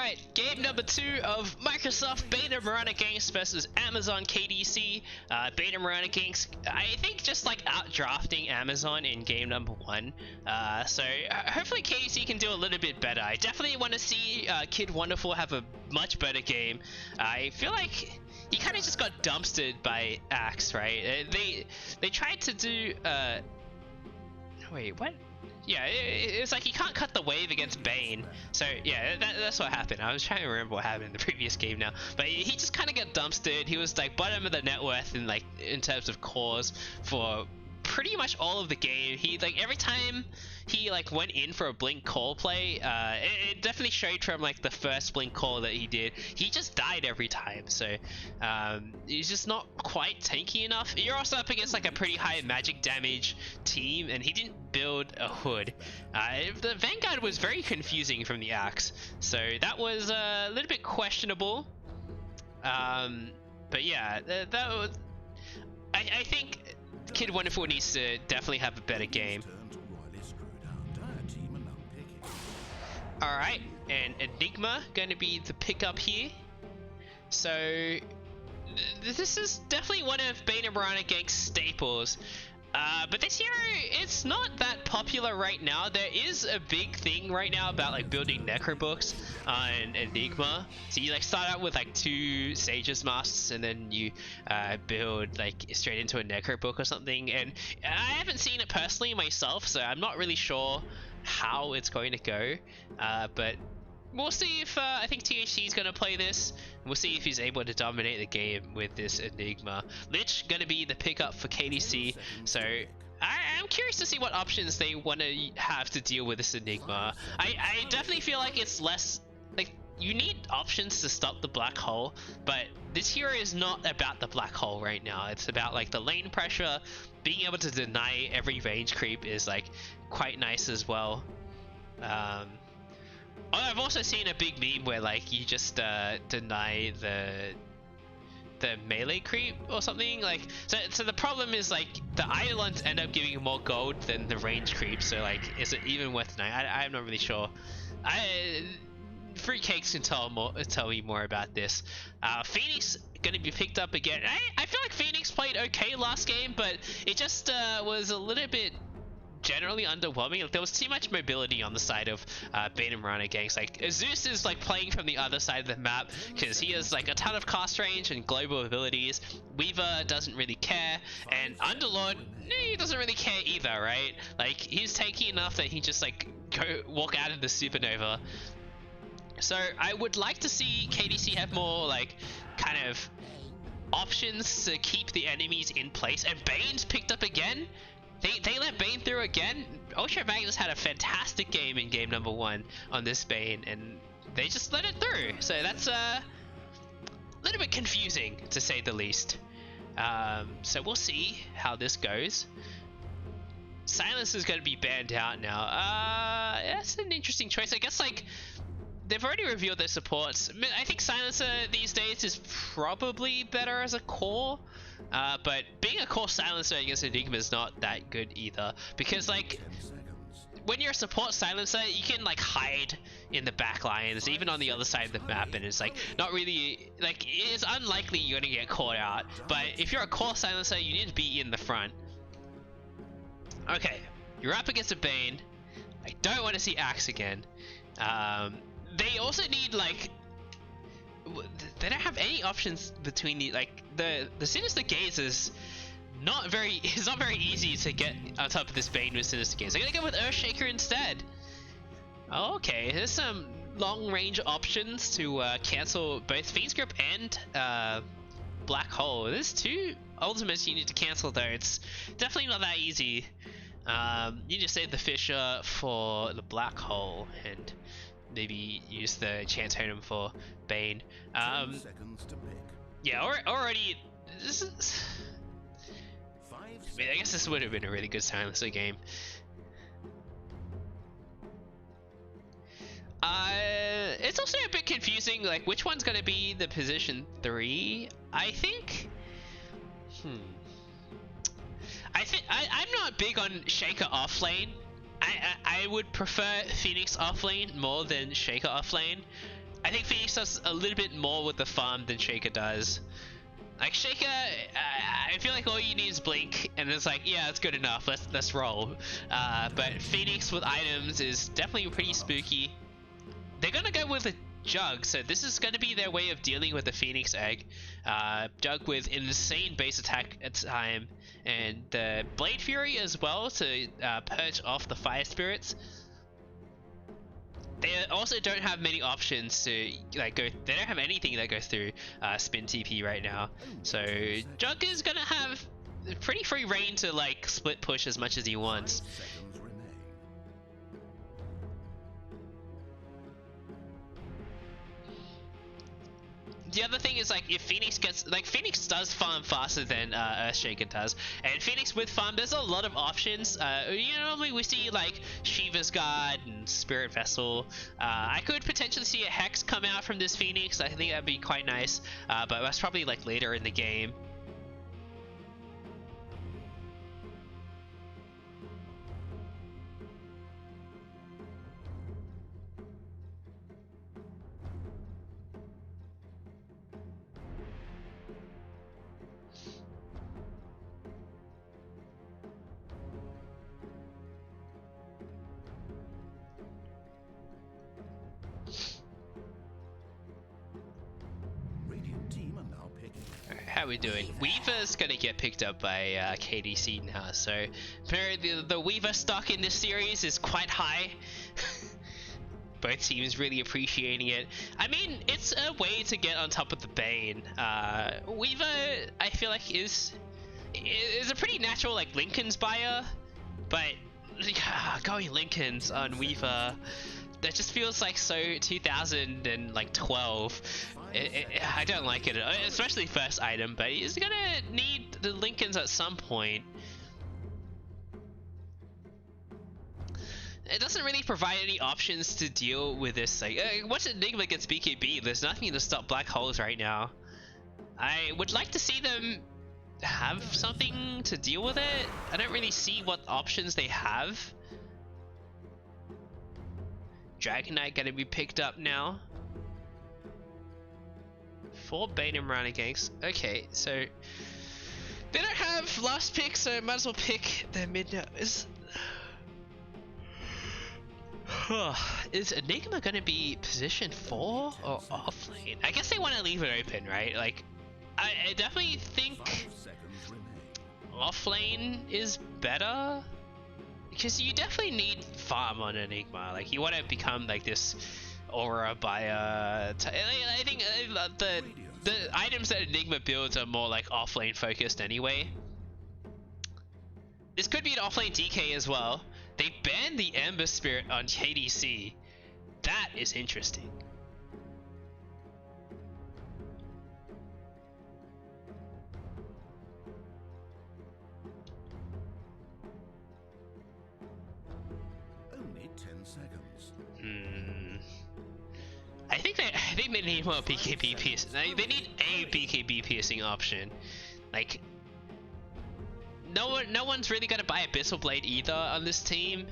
Alright, game number 2 of Microsoft Bane and Mirana Ganks versus Amazon KDC. Bane and Mirana Ganks, I think, just like outdrafting Amazon in game number 1. So hopefully KDC can do a little bit better. I definitely want to see Kid Wonderful have a much better game. I feel like he kind of just got dumpstered by Axe, right? They tried to do wait, what? Yeah, it's like he can't cut the wave against Bane. So yeah, that's what happened. I was trying to remember what happened in the previous game now, but he just kind of got dumpstered. He was like bottom of the net worth in terms of cores for pretty much all of the game. He like every time he like went in for a blink call play, it definitely showed from like the first blink call that he did. He just died every time, so he's just not quite tanky enough. You're also up against like a pretty high magic damage team, and he didn't build a hood. The Vanguard was very confusing from the Axe, so that was a little bit questionable. But yeah, that was, I think Kid Wonderful needs to definitely have a better game. Alright, and Enigma going to be the pickup here. So this is definitely one of Bane and Mirana Ganks' staples. But this hero, it's not that popular right now. There is a big thing right now about like building necrobooks on Enigma. So you like start out with like 2 Sage's Masks and then you build like straight into a necrobook or something. And I haven't seen it personally myself, so I'm not really sure how it's going to go. But we'll see if I think THC is going to play this. We'll see if he's able to dominate the game with this Enigma. Lich going to be the pickup for KDC. So I'm curious to see what options they want to have to deal with this Enigma. I definitely feel like it's less like you need options to stop the black hole, but this hero is not about the black hole right now. It's about like the lane pressure. Being able to deny every range creep is like quite nice as well. I've also seen a big meme where like you just deny the melee creep or something. Like so the problem is like the Eidolons end up giving more gold than the range creep. So like, is it even worth denying? I'm not really sure. Free Cakes can tell me more about this. Phoenix going to be picked up again. I feel like Phoenix played okay last game, but it just was a little bit generally underwhelming. Like, there was too much mobility on the side of Bane and Mirana Ganks. Like Zeus is like playing from the other side of the map because he has like a ton of cast range and global abilities. Weaver doesn't really care, and Underlord, he doesn't really care either, right? Like he's tanky enough that he just like walk out of the supernova. So I would like to see KDC have more like kind of options to keep the enemies in place. And Bane's picked up again. They let Bane through again. Ultra Magnus had a fantastic game in game number 1 on this Bane, and they just let it through. So that's a little bit confusing, to say the least. So we'll see how this goes. Silence is going to be banned out now. That's an interesting choice. I guess like they've already revealed their supports. I think Silencer these days is probably better as a core. But being a core silencer against Enigma is not that good either, because like when you're a support silencer, you can like hide in the back lines, even on the other side of the map, and it's like not really like, it's unlikely you're gonna get caught out. But if you're a core silencer, you need to be in the front. Okay, you're up against a Bane. I don't want to see Axe again. They also need like, they don't have any options between the like the Sinister Gaze is not very easy to get on top of this Bane with Sinister Gaze. They're gonna go with Earthshaker instead. Okay, there's some long range options to cancel both Fiend's Grip and Black Hole. There's 2 ultimates you need to cancel though. It's definitely not that easy. You need to save the Fisher for the Black Hole and maybe use the Chance Totem for Bane. Yeah, already this is, I mean, I guess this would have been a really good Silencer game. It's also a bit confusing, like which one's gonna be the position 3. I think I'm not big on Shaker offlane. I would prefer Phoenix offlane more than Shaker offlane. I think Phoenix does a little bit more with the farm than Shaker does. Like Shaker, I feel like all you need is Blink, and it's like, yeah, that's good enough. Let's roll. But Phoenix with items is definitely pretty spooky. They're gonna go with a Jug, so this is gonna be their way of dealing with the Phoenix Egg. Jug with insane base attack at time, and the Blade Fury as well to purge off the Fire Spirits. They also don't have many options to like go. They don't have anything that goes through spin TP right now. So Jug is gonna have pretty free reign to like split push as much as he wants. The other thing is like if Phoenix gets like Phoenix does farm faster than Earthshaker does, and Phoenix with farm there's a lot of options. Normally we see like Shiva's Guard and Spirit Vessel. I could potentially see a Hex come out from this Phoenix. I think that'd be quite nice, but that's probably like later in the game. How we doing? Weaver's gonna get picked up by KDC now, so apparently the Weaver stock in this series is quite high. Both teams really appreciating it. I mean, it's a way to get on top of the Bane. Weaver, I feel like is a pretty natural like Lincoln's buyer, but going Lincoln's on Weaver, that just feels like so 2012. I don't like it, especially first item, but he's gonna need the Lincolns at some point. It doesn't really provide any options to deal with this. Like, once Enigma gets BKB, there's nothing to stop Black Holes right now. I would like to see them have something to deal with it. I don't really see what options they have. Dragon Knight gonna be picked up now. 4 Bane and Mirana Ganks. Okay, so they don't have last pick, so might as well pick their mid now. Is Enigma gonna be position 4 or off lane? I guess they want to leave it open, right? Like, I definitely think off lane is better, because you definitely need farm on Enigma. Like, you want to become like this aura buyer. I think the items that Enigma builds are more like off lane focused anyway. This could be an off lane DK as well. They banned the Ember Spirit on KDC. That is interesting. Only 10 seconds. I think they need more BKB piercing. They need a BKB piercing option. Like, no one's really gonna buy Abyssal Blade either on this team.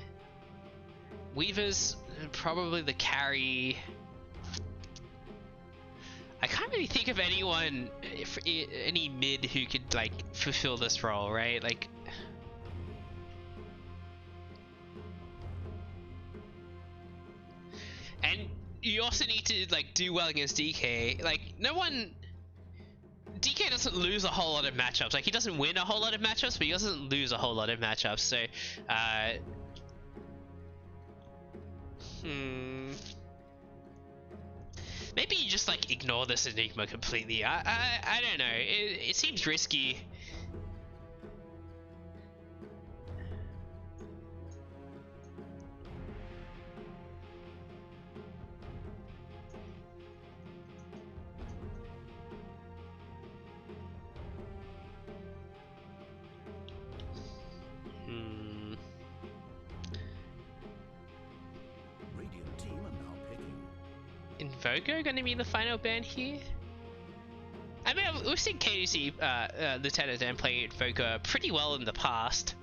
Weaver's probably the carry. I can't really think of anyone, any mid who could like fulfill this role, right? Like, and you also need to like do well against DK. Like, DK doesn't lose a whole lot of matchups. Like, he doesn't win a whole lot of matchups, but he doesn't lose a whole lot of matchups. So, maybe you just like ignore this Enigma completely. I don't know. It seems risky. Invoker gonna be the final ban here? I mean, we've seen KDC Lieutenant Dan play Invoker pretty well in the past.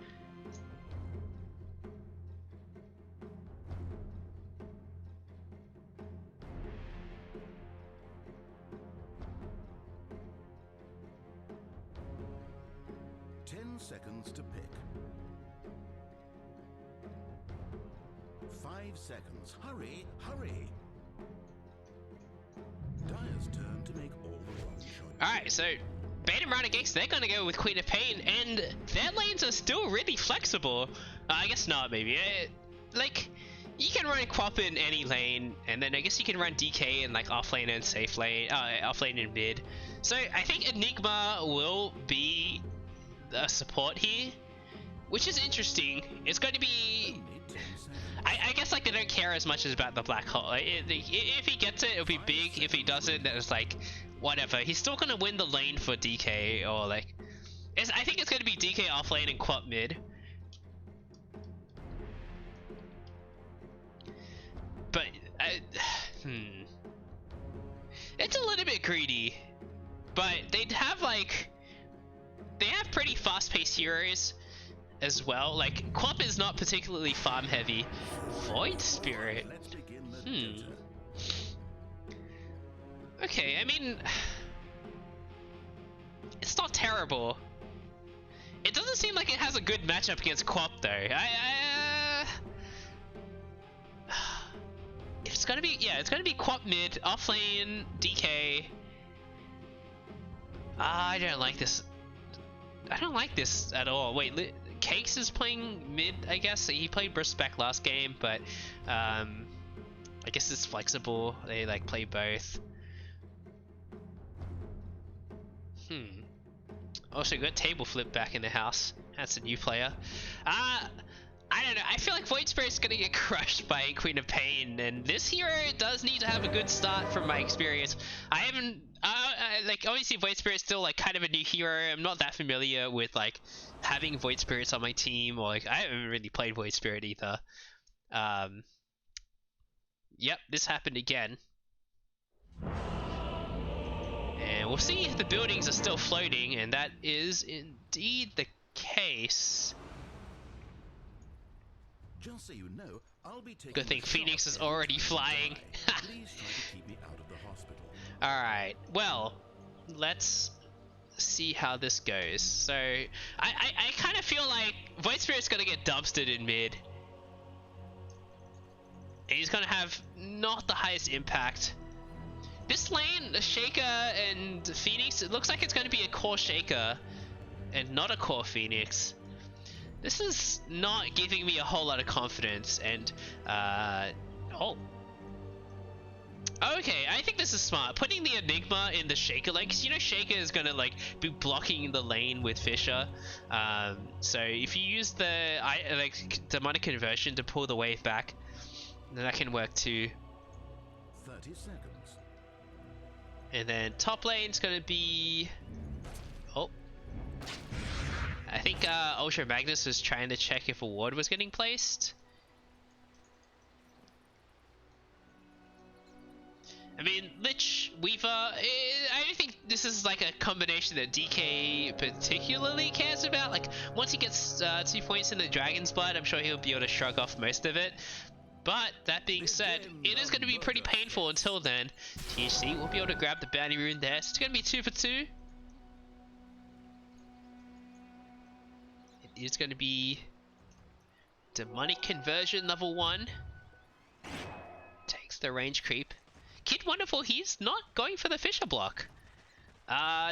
seconds to pick. 5 seconds. Hurry, hurry! Dire's turn to make all the wrong choices. Alright, so Bane and Mirana Ganks, they're gonna go with Queen of Pain, and their lanes are still really flexible. I guess not, maybe. Like, you can run Quap in any lane, and then I guess you can run DK in like off lane and safe lane, off lane and mid. So I think Enigma will be a support here, which is interesting. It's going to be... I guess like they don't care as much as about the black hole. If he gets it, it'll be big. If he doesn't, then it's like whatever. He's still gonna win the lane for DK, or like I think it's gonna be DK off lane and Quap mid. But it's a little bit greedy. But they'd have like they have pretty fast-paced heroes as well. Like Quap is not particularly farm heavy. Void Spirit. Okay, I mean, it's not terrible. It doesn't seem like it has a good matchup against Quap though. It's gonna be, yeah, it's gonna be Quap mid, off lane, DK. I don't like this. I don't like this at all. Wait, Cakes is playing mid, I guess. He played Burst back last game, but I guess it's flexible. They like play both. Also got Table Flip back in the house. That's a new player. I don't know. I feel like Void Spirit's gonna get crushed by Queen of Pain, and this hero does need to have a good start from my experience. I haven't, like, obviously Void Spirit's still like kind of a new hero. I'm not that familiar with like having Void Spirits on my team, or like I haven't really played Void Spirit either. Yep, this happened again. And we'll see if the buildings are still floating, and that is indeed the case. Just so you know, I'll be taking Good thing Phoenix is already flying. Please try to keep me out of the hospital. Alright, well, let's see how this goes. So, I kind of feel like Void Spirit's gonna get dumpstered in mid. And he's gonna have not the highest impact. This lane, the Shaker and Phoenix, it looks like it's gonna be a core Shaker and not a core Phoenix. This is not giving me a whole lot of confidence, and oh. Okay, I think this is smart. Putting the Enigma in the Shaker lane, because you know Shaker is gonna like be blocking the lane with Fisher. So if you use the demonic conversion to pull the wave back, then that can work too. 30 seconds. And then top lane's gonna be, oh. I think Ultra Magnus was trying to check if a ward was getting placed. I mean, Lich, Weaver, I don't think this is like a combination that DK particularly cares about. Like, once he gets 2 points in the Dragon's Blood, I'm sure he'll be able to shrug off most of it. But, that being said, it is going to be pretty painful until then. THC will be able to grab the bounty rune there, so it's going to be 2 for 2. It is going to be Demonic Conversion level 1. Takes the range creep. Kid Wonderful, he's not going for the Fisher block.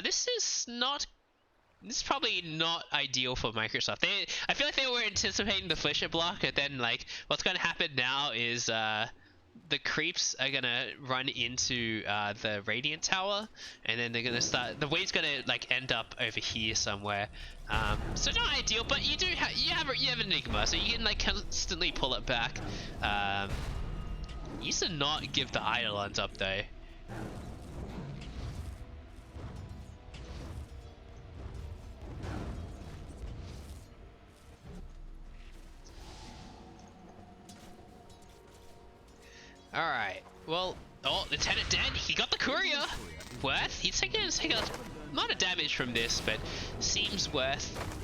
This is probably not ideal for Microsoft. I feel like they were anticipating the Fisher block, and then like what's going to happen now is the creeps are gonna run into the Radiant Tower, and then they're gonna start. The wave's gonna like end up over here somewhere. So not ideal, but you have Enigma, so you can like constantly pull it back. Used to not give the Eidolons up though. Alright, well, oh, Lieutenant dead. He got the courier. Worth? He's taking a lot of damage from this, but seems worth.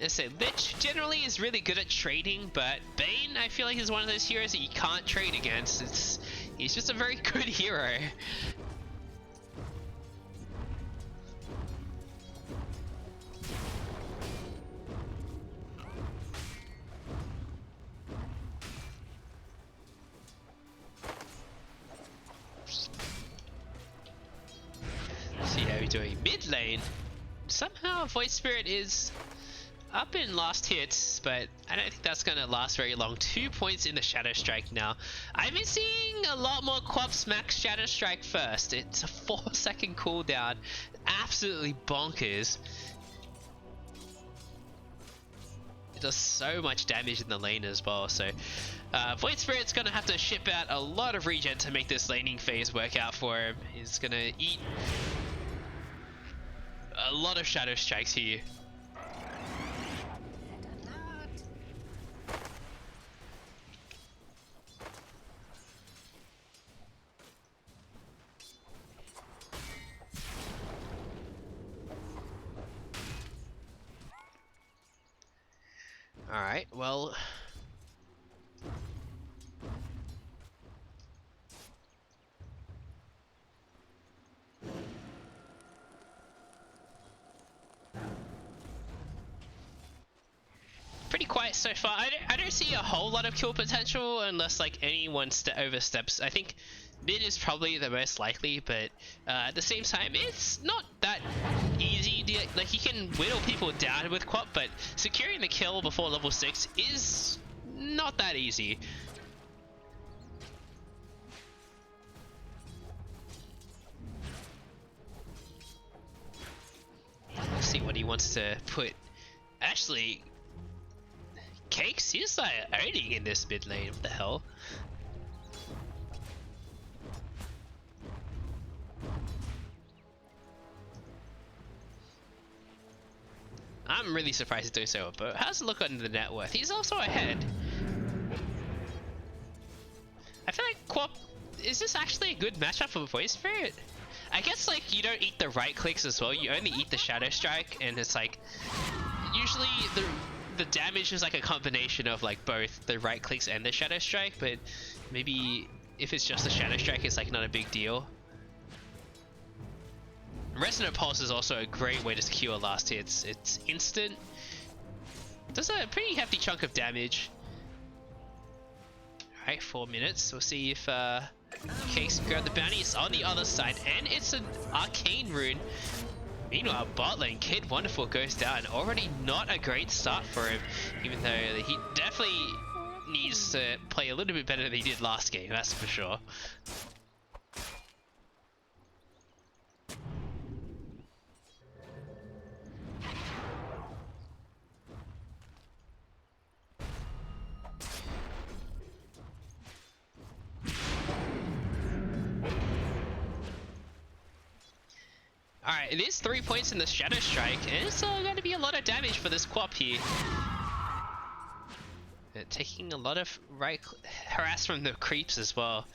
I say, Lich generally is really good at trading, but Bane, I feel like, is one of those heroes that you can't trade against. He's just a very good hero. are we doing? Mid lane. Somehow Void Spirit is up in last hits, but I don't think that's going to last very long. 2 points in the Shadow Strike now. I've been seeing a lot more Quaps max Shadow Strike first. It's a 4-second cooldown. Absolutely bonkers. It does so much damage in the lane as well, so Void Spirit's going to have to ship out a lot of regen to make this laning phase work out for him. He's going to eat a lot of Shadow Strikes here. Alright, well... pretty quiet so far. I don't see a whole lot of kill potential unless like anyone oversteps. I think mid is probably the most likely, but at the same time, it's not that easy. Like you can whittle people down with Quap, but securing the kill before level 6 is not that easy. Let's see what he wants to put. Actually, Cakes, he's like owning in this mid lane. What the hell? I'm really surprised he's doing so well, but how's it look on the net worth? He's also ahead. I feel like Quap, is this actually a good matchup for Void Spirit? I guess like you don't eat the right clicks as well, you only eat the Shadow Strike, and it's like usually the damage is like a combination of like both the right clicks and the Shadow Strike, but maybe if it's just the Shadow Strike it's like not a big deal. Resonant Pulse is also a great way to secure last hits. It's instant. Does a pretty hefty chunk of damage. Alright, 4 minutes. We'll see if Cakes can grab the bounty. It's on the other side, and it's an Arcane Rune. Meanwhile, bot lane, Kid Wonderful goes down. Already not a great start for him, even though he definitely needs to play a little bit better than he did last game, that's for sure. Alright, it is 3 points in the Shadow Strike, and it's going to be a lot of damage for this Quap here. Taking a lot of harass from the creeps as well.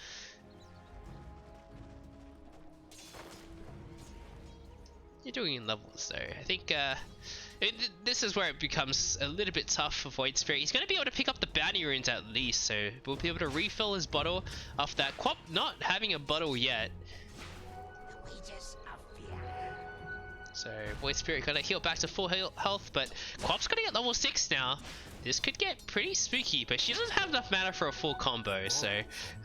You're doing in levels though. I think this is where it becomes a little bit tough for Void Spirit. He's going to be able to pick up the bounty runes at least, so we'll be able to refill his bottle off that. Quap not having a bottle yet. So Void Spirit gonna heal back to full health, but Quap's gonna get level 6 now. This could get pretty spooky, but she doesn't have enough mana for a full combo, so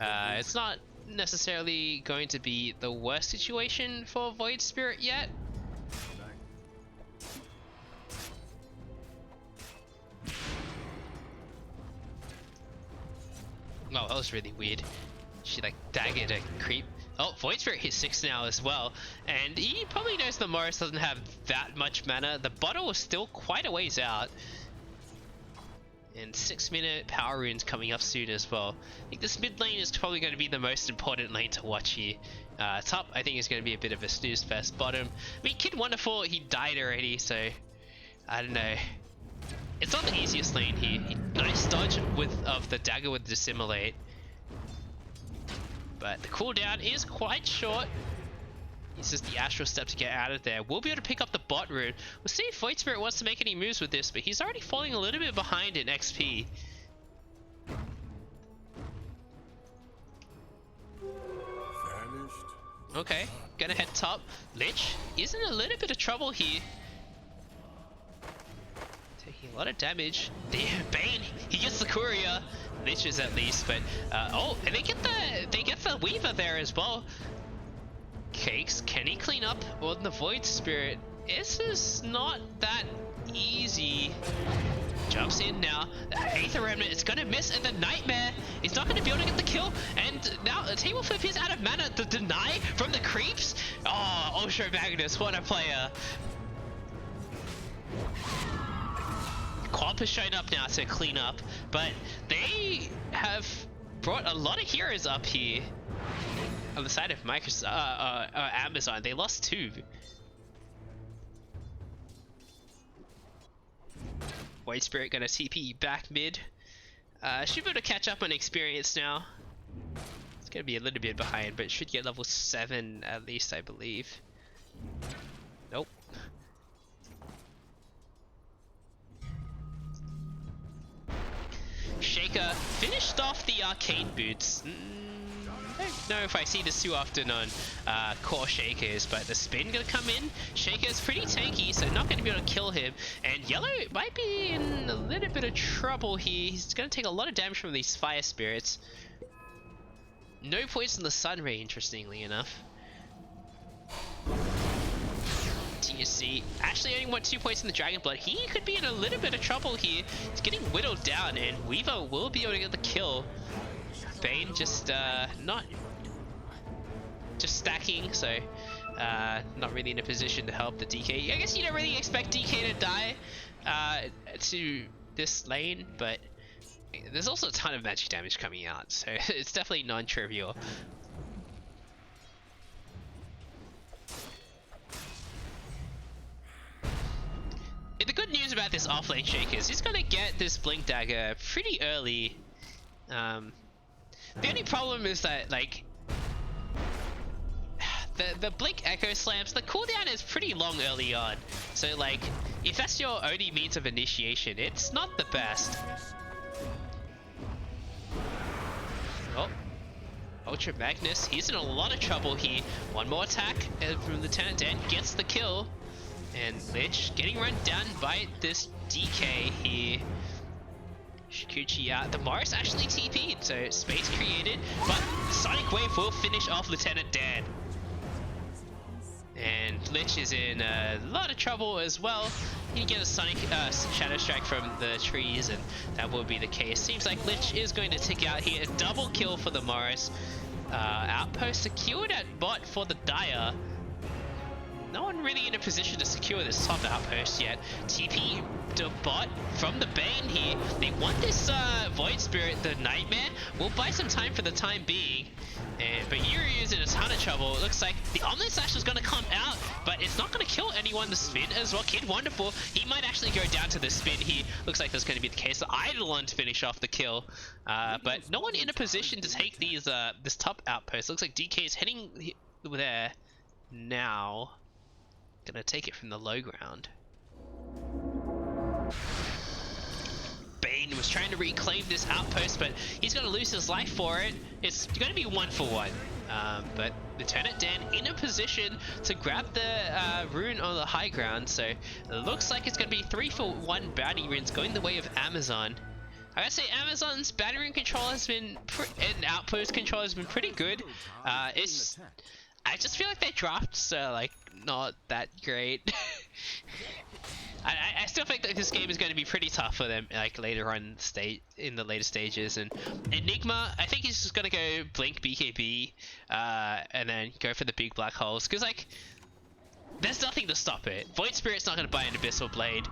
it's not necessarily going to be the worst situation for Void Spirit yet. Oh, that was really weird. She like daggered a creep. Oh, Void Spirit hit 6 now as well, and he probably knows the Morris doesn't have that much mana. The bottle is still quite a ways out, and 6-minute power runes coming up soon as well. I think this mid lane is probably going to be the most important lane to watch here. Top, I think, is going to be a bit of a snooze fest. Bottom, I mean, Kid Wonderful, he died already, so I don't know. It's not the easiest lane here. Nice dodge of the dagger with Dissimulate. But the cooldown is quite short. Uses the Astral Step to get out of there. We'll be able to pick up the bot rune. We'll see if Void Spirit wants to make any moves with this, but he's already falling a little bit behind in XP. Okay, gonna head top. Lich is in a little bit of trouble here. Taking a lot of damage. Damn, Bane, he gets the courier. Liches at least, but oh, and they get the Weaver there as well. cakes. Can he clean up on the Void Spirit? This is not that easy. Jumps in now. The Aether Remnant is going to miss, and the Nightmare is not going to be able to get the kill. And now the Table Flip is out of mana. The deny from the creeps. Oh, Ultra Magnus, what a player. Quamp has shown up now to clean up, but they have brought a lot of heroes up here on the side of Amazon. They lost 2. Void Spirit gonna CP back mid. Should be able to catch up on experience now. It's gonna be a little bit behind, but should get level 7 at least, I believe. Nope. Shaker finished off the arcade boots. I don't know if I see this too often on core Shakers, but the spin gonna come in. Shaker's pretty tanky, so not gonna be able to kill him. And Yellow might be in a little bit of trouble here. He's gonna take a lot of damage from these fire spirits. No points in the Sun Ray, interestingly enough. TSC actually only won 2 points in the Dragon Blood. He could be in a little bit of trouble here. He's getting whittled down, and Weaver will be able to get the kill. Bane just stacking, so not really in a position to help the DK. I guess you don't really expect DK to die to this lane, but there's also a ton of magic damage coming out, so it's definitely non-trivial. The good news about this offlane Shaker is he's gonna get this Blink Dagger pretty early. The only problem is that, like, the Blink Echo Slams, the cooldown is pretty long early on. So, like, if that's your only means of initiation, it's not the best. Oh, Ultra Magnus, he's in a lot of trouble here. One more attack from Lieutenant Dan gets the kill. And Lich getting run down by this DK here. Shikuchi out. The Morris actually TP'd, so space created, but Sonic Wave will finish off Lieutenant Dan. And Lich is in a lot of trouble as well. He can get a Sonic Shadow Strike from the trees, and that will be the case. Seems like Lich is going to tick out here. A double kill for the Morris. Outpost secured at bot for the Dire. No one really in a position to secure this top outpost yet. TP to bot from the Bane here. They want this Void Spirit, the Nightmare. We'll buy some time for the time being. But Yuri is in a ton of trouble. It looks like the Omni Slash is going to come out, but it's not going to kill anyone. The spin as well. Kid Wonderful, he might actually go down to the spin here. Looks like that's going to be the case. The Eidolon to finish off the kill. But no one in a position to take these this top outpost. Looks like DK is heading there now. Gonna take it from the low ground. Bane was trying to reclaim this outpost, but he's gonna lose his life for it. It's gonna be 1-for-1. But Lieutenant Dan in a position to grab the rune on the high ground, so it looks like it's gonna be 3-for-1 bounty runes going the way of Amazon. I gotta say, Amazon's bounty rune control has been and outpost control has been pretty good. I just feel like their drafts are like not that great. I still think that this game is going to be pretty tough for them, like later on in the later stages. And Enigma, I think he's just going to go Blink BKB and then go for the big black holes, because like there's nothing to stop it. Void Spirit's not going to buy an Abyssal Blade.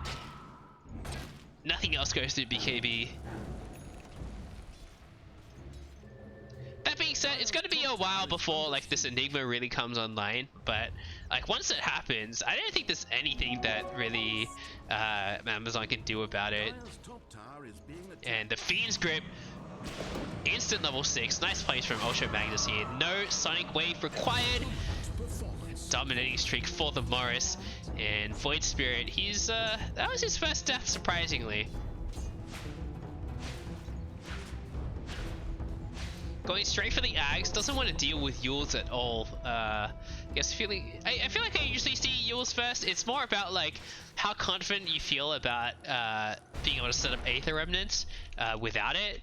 Nothing else goes through BKB. That being said, it's going to be a while before like this Enigma really comes online, but like once it happens, I don't think there's anything that really Amazon can do about it. And the Fiend's Grip, instant level 6, nice plays from Ultra Magnus here. No Sonic Wave required. Dominating streak for the Morris, and Void Spirit, he's that was his first death, surprisingly. Going straight for the Ags, doesn't want to deal with Yules at all. I feel like I usually see Yules first. It's more about like how confident you feel about being able to set up Aether Remnants without it.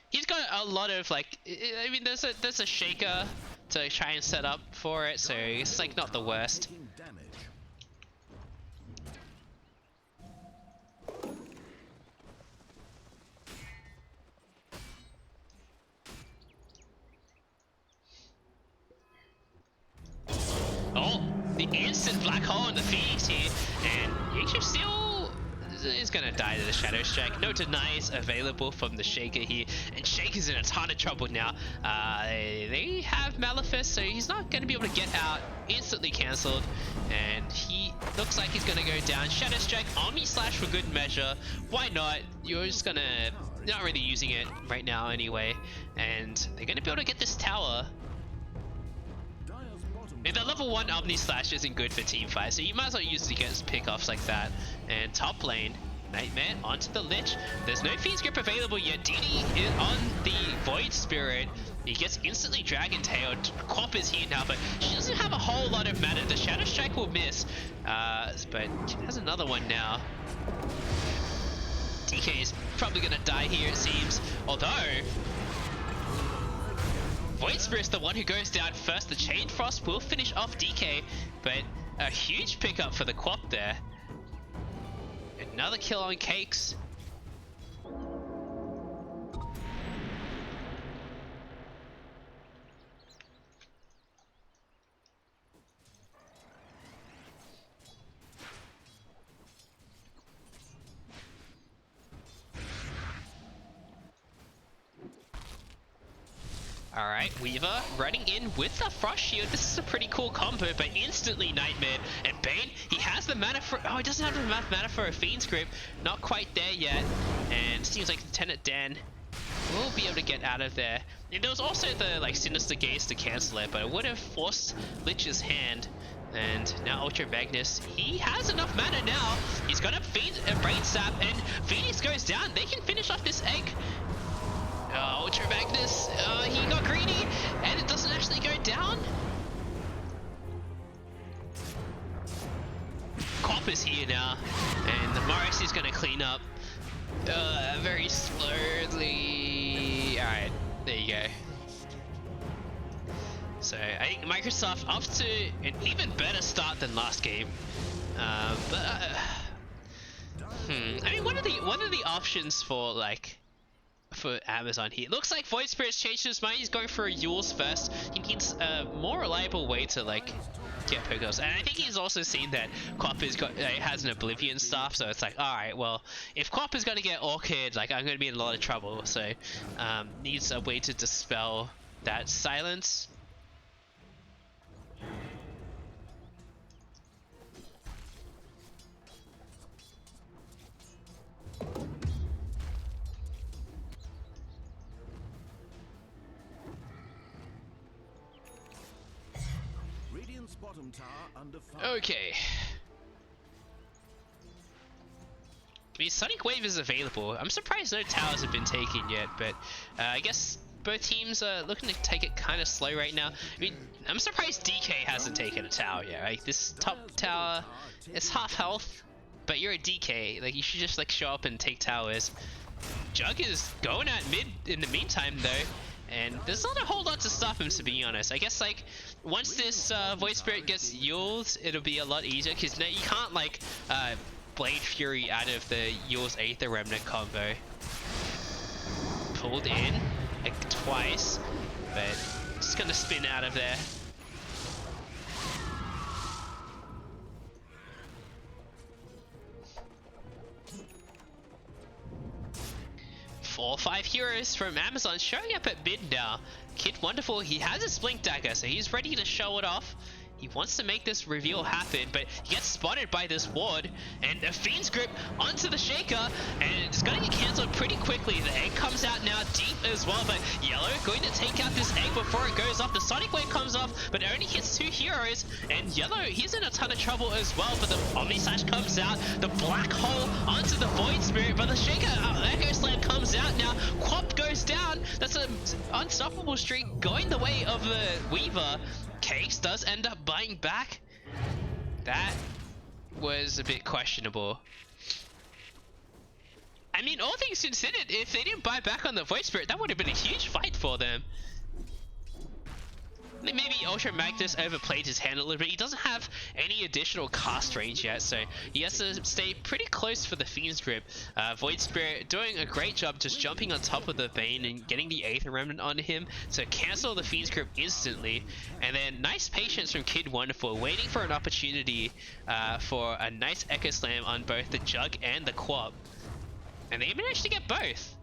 He's got got a lot of like, I mean, there's a shaker to try and set up for it, so it's like not the worst. Taking damage. Oh, the instant black hole in the Phoenix here, and Yakshu still is gonna die to the Shadow Strike. No denies available from the Shaker here, and Shaker's in a ton of trouble now. They have Malefice, so he's not gonna be able to get out. Instantly cancelled, and he looks like he's gonna go down. Shadow Strike, Omni Slash for good measure. Why not? You're just gonna not really using it right now anyway, and they're gonna be able to get this tower. Dire's bottom The level 1 Omni Slash isn't good for team fight, so you might as well use it against pickoffs like that. And top lane, Nightmare onto the Lich. There's no Fiend's Grip available yet. DD is on the Void Spirit. He gets instantly Dragon Tailed. Quap is here now, but she doesn't have a whole lot of mana. The Shadow Strike will miss, but she has another one now. DK is probably gonna die here, it seems. Although Void Spirit's the one who goes down first. The Chain Frost will finish off DK, but a huge pickup for the Quap there. Another kill on Cakes. Alright, Weaver running in with the Frost Shield. This is a pretty cool combo, but instantly Nightmare. And Bane, he has the mana for... Oh, he doesn't have enough mana for a Fiend's Grip. Not quite there yet. And seems like Lieutenant Dan will be able to get out of there. And there was also the like Sinister Gaze to cancel it, but it would have forced Lich's hand. And now Ultra Magnus, he has enough mana now. He's got a Brain Sap, and Phoenix goes down. They can finish off this egg. Ultra Magnus, he got greedy, and it doesn't actually go down. Quap is here now, and the Morris is gonna clean up very slowly. Alright, there you go. So I think Microsoft up to an even better start than last game. I mean, what are the options for like for Amazon here? It looks like Void Spirit's changed his mind. He's going for a Yules first. He needs a more reliable way to like get pickups, and I think he's also seen that Quap has an Oblivion staff, so it's like, all right, well, if Quap is going to get Orchid, like I'm going to be in a lot of trouble. So needs a way to dispel that silence. bottom tower under fire. Okay. I mean, Sonic Wave is available. I'm surprised no towers have been taken yet, but I guess both teams are looking to take it kind of slow right now. I mean, I'm surprised DK hasn't taken a tower yet. Like, this top tower is half health, but you're a DK. Like, you should just like show up and take towers. Jug is going at mid in the meantime though, and there's not a whole lot to stop him, to be honest. I guess like once this Void Spirit gets Yules, it'll be a lot easier, because now you can't like Blade Fury out of the Yules Aether Remnant combo. Pulled in like twice, but just gonna spin out of there. Four or 5 heroes from Amazon showing up at mid now. Kid Wonderful, he has his Blink Dagger, so he's ready to show it off. He wants to make this reveal happen, but he gets spotted by this ward, and a Fiend's Grip onto the Shaker, and it's going to get cancelled pretty quickly. The egg comes out now deep as well, but Yellow going to take out this egg before it goes off. The Sonic Wave comes off, but it only hits 2 heroes, and Yellow, he's in a ton of trouble as well, but the Omni Slash comes out, the Black Hole onto the Void Spirit, but the Shaker, Echo Slam comes out now, Quap goes down. That's an unstoppable streak going the way of the Weaver. Case does end up buying back. That was a bit questionable. I mean, all things considered, if they didn't buy back on the Void Spirit, that would have been a huge fight for them. Maybe Ultra Magnus overplayed his hand a little bit. He doesn't have any additional cast range yet, so he has to stay pretty close for the Fiend's Grip. Void Spirit doing a great job just jumping on top of the Bane and getting the Aether Remnant on him to cancel the Fiend's Grip instantly. And then nice patience from Kid Wonderful, waiting for an opportunity for a nice Echo Slam on both the Jug and the Quap. And they managed to get both.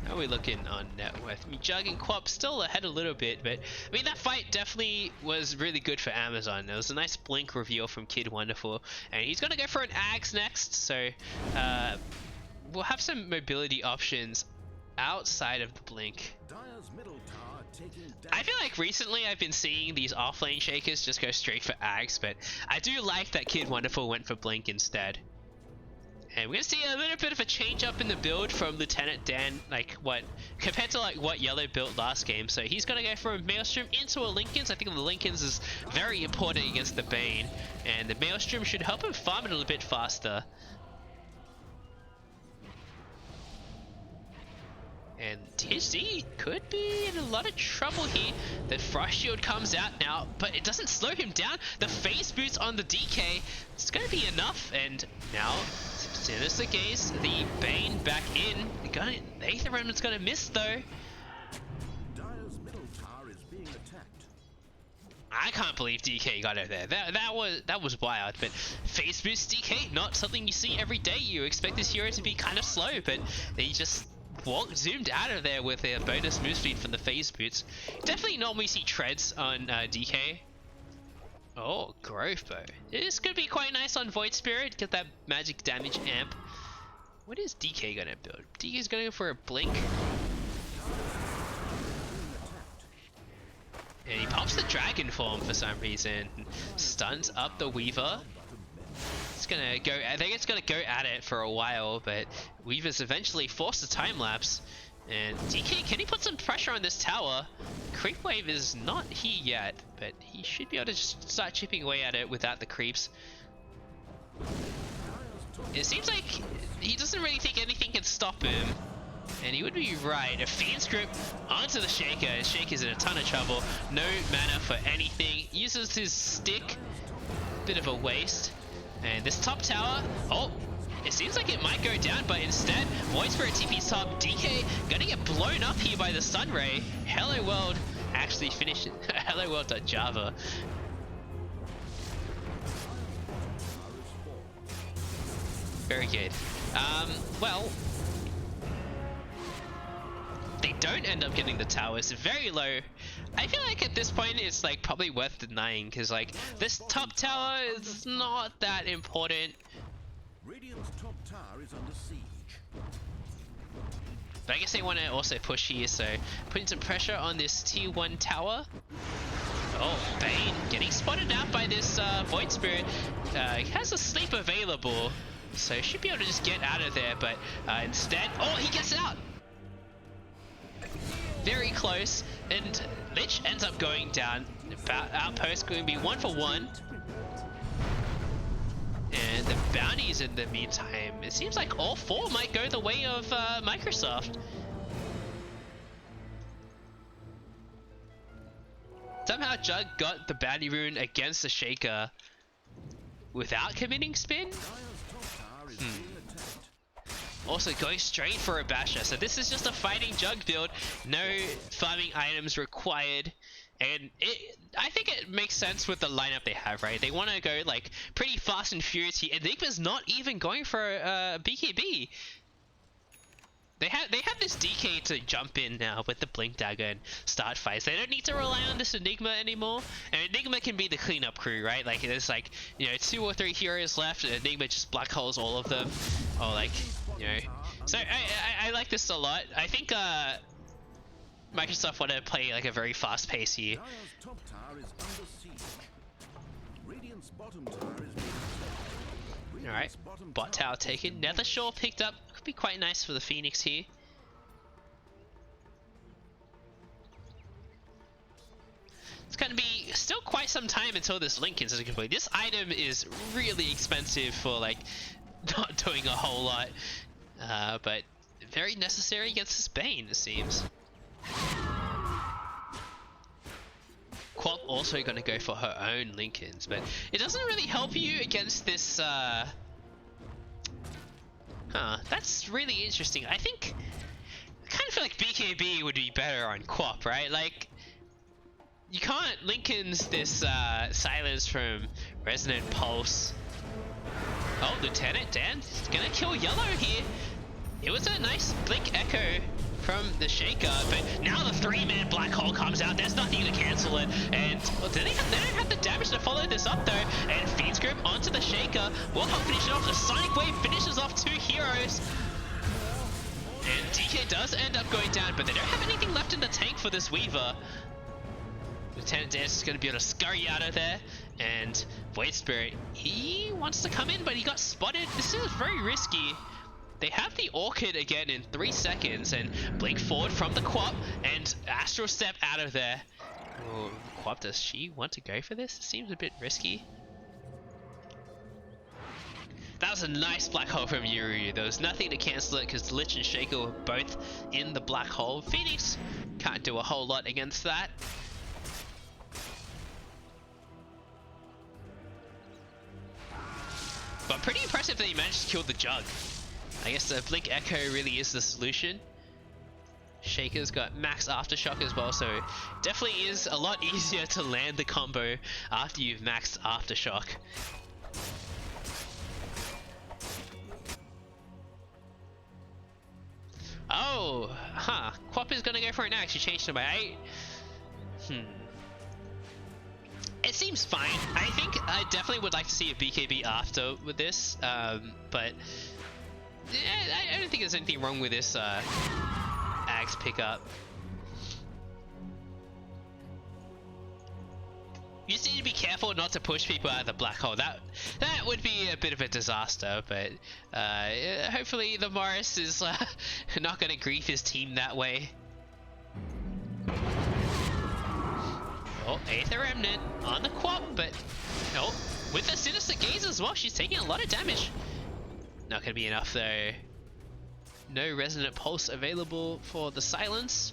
How are we looking on net worth? I mean, Jug and Quap still ahead a little bit, but I mean, that fight definitely was really good for Amazon. There was a nice blink reveal from Kid Wonderful, and he's gonna go for an Axe next, so we'll have some mobility options outside of the blink. I feel like recently I've been seeing these offlane shakers just go straight for Axe, but I do like that Kid Wonderful went for blink instead. And we're gonna see a little bit of a change up in the build from Lieutenant Dan, compared to what Yellow built last game. So he's gonna go from a Maelstrom into a Linken's. I think the Linken's is very important against the Bane, and the Maelstrom should help him farm it a little bit faster. And THC could be in a lot of trouble here. The Frost Shield comes out now, but it doesn't slow him down. The Phase Boots on the DK, it's going to be enough. And now, Sinister Gaze, the Bane back in. The Aether Remnant's going to miss though. Dire's middle tower is being attacked. I can't believe DK got it there. That was wild. But Phase Boost DK, not something you see every day. You expect this hero to be kind of slow, but they just zoomed out of there with a bonus move speed from the Phase Boots. Definitely normally see treads on DK. Oh, Growth Bow. This could be quite nice on Void Spirit. Get that magic damage amp. What is DK gonna build? DK is gonna go for a blink. And he pops the Dragon Form for some reason. Stuns up the Weaver. It's gonna go. I think it's gonna go at it for a while, but Weaver's eventually forced a time lapse. And DK, can he put some pressure on this tower? Creep Wave is not here yet, but he should be able to just start chipping away at it without the creeps. It seems like he doesn't really think anything can stop him. And he would be right. A Fiend's Grip onto the Shaker. Shaker's in a ton of trouble. No mana for anything. Uses his stick. Bit of a waste. And this top tower, oh, it seems like it might go down, but instead, Void Spirit TP's top. DK gonna get blown up here by the Sunray. Hello World actually finished it. Hello World.java. Very good. Well, they don't end up getting the towers. Very low. I feel like at this point it's probably worth denying, because this top tower is not that important. Radiant's top tower is under siege. But I guess they want to also push here, so putting some pressure on this tier 1 tower. Oh, Bane getting spotted out by this Void Spirit. He has a sleep available, so should be able to just get out of there, but instead, oh, he gets out! Very close, and Lich ends up going down. Outpost going to be 1 for 1. And the bounties in the meantime, it seems like all 4 might go the way of Microsoft. Somehow Jug got the bounty rune against the Shaker without committing spin. Also going straight for a Basher, so this is just a fighting Jug build, no farming items required, and I think it makes sense with the lineup they have, right? They want to go pretty fast and furious here. Enigma's not even going for BKB. They have this DK to jump in now with the Blink Dagger and start fights. They don't need to rely on this Enigma anymore. And Enigma can be the cleanup crew, right? There's 2 or 3 heroes left, and Enigma just black holes all of them. Or So I like this a lot. I think Microsoft want to play a very fast pace here. Top tower is under siege. Radiant's bottom tower is being Alright, bot tower taken. Nethershore picked up. Could be quite nice for the Phoenix here. It's going to be still quite some time until this Linken's is complete. This item is really expensive for not doing a whole lot, but very necessary against this Bane, it seems. Quap also going to go for her own Lincolns, but it doesn't really help you against this. That's really interesting. I kind of feel like BKB would be better on Quap, right? Like, you can't Lincolns this silence from Resonant Pulse. Oh, Lieutenant Dan's gonna kill Yellow here. It was a nice Blink Echo from the Shaker, but now the 3-man Black Hole comes out. There's nothing to cancel it, and well, they don't have the damage to follow this up though. And Fiend's Grip onto the Shaker will help finish it off. The Sonic Wave finishes off 2 heroes. And DK does end up going down, but they don't have anything left in the tank for this Weaver. Lieutenant Dance is going to be able to scurry out of there, and Void Spirit, he wants to come in, but he got spotted. This is very risky. They have the Orchid again in 3 seconds, and blink forward from the Quap, and Astral Step out of there. Oh, Quap, does she want to go for this? It seems a bit risky. That was a nice Black Hole from Yuru. There was nothing to cancel it because Lich and Shaker were both in the Black Hole. Phoenix can't do a whole lot against that. But pretty impressive that he managed to kill the Jug. I guess the Blink Echo really is the solution. Shaker's got max Aftershock as well, so definitely is a lot easier to land the combo after you've maxed Aftershock. Oh, Quap is gonna go for it now. She changed to my 8. It seems fine. I think I definitely would like to see a BKB after with this, but yeah, I don't think there's anything wrong with this Axe pickup. You just need to be careful not to push people out of the Black Hole. That would be a bit of a disaster, but hopefully the Morris is not going to grief his team that way. Oh, Aether Remnant on the Quap, but oh, with the Sinister Gaze as well, she's taking a lot of damage. Not going to be enough though. No Resonant Pulse available for the Silence.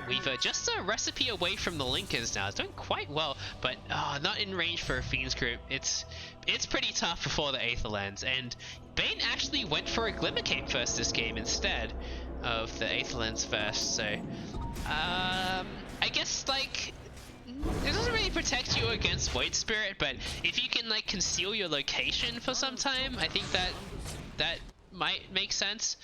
Weaver just a recipe away from the Lincolns now. It's doing quite well, but not in range for a Fiend's Group. It's pretty tough before the Aetherlands, and Bane actually went for a Glimmer Cape first this game instead of the Aetherlands first, so I guess like it doesn't really protect you against Void Spirit, but if you can like conceal your location for some time, I think that might make sense.